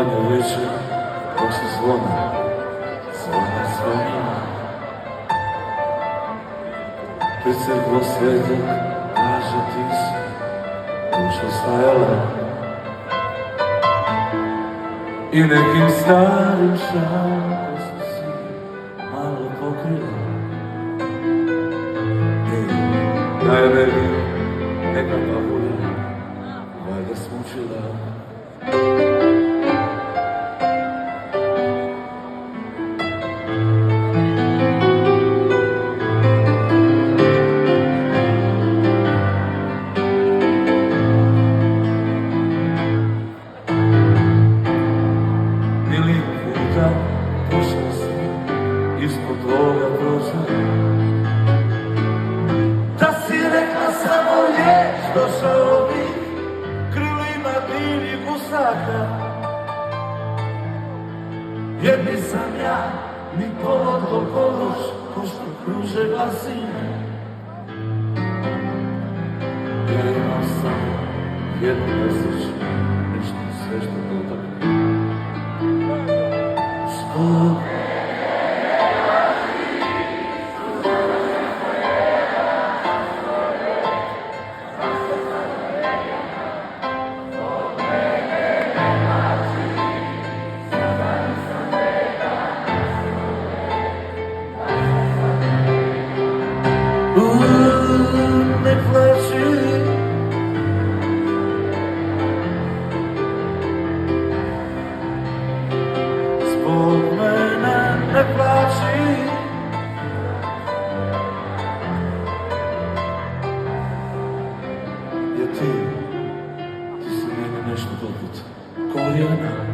zadnje večer, dok se zvona pred crkvom svetog, kaže ti si duša stajala i nekim starim šakom su si malo pokrila. Da je ne bi neka babulja valjda smučila. Pošla sam ispod tvoga prozora, da si rekla samo riječ, došao bih krilima divih gusaka, jer nisam ja ni povodko kološ, ko što kruže glasine. Ja imam samo jednu nesreću, ništa sve što dotakne. Ne plaći, zbog mene ne plaći, jer ti si meni nešto poput korijena.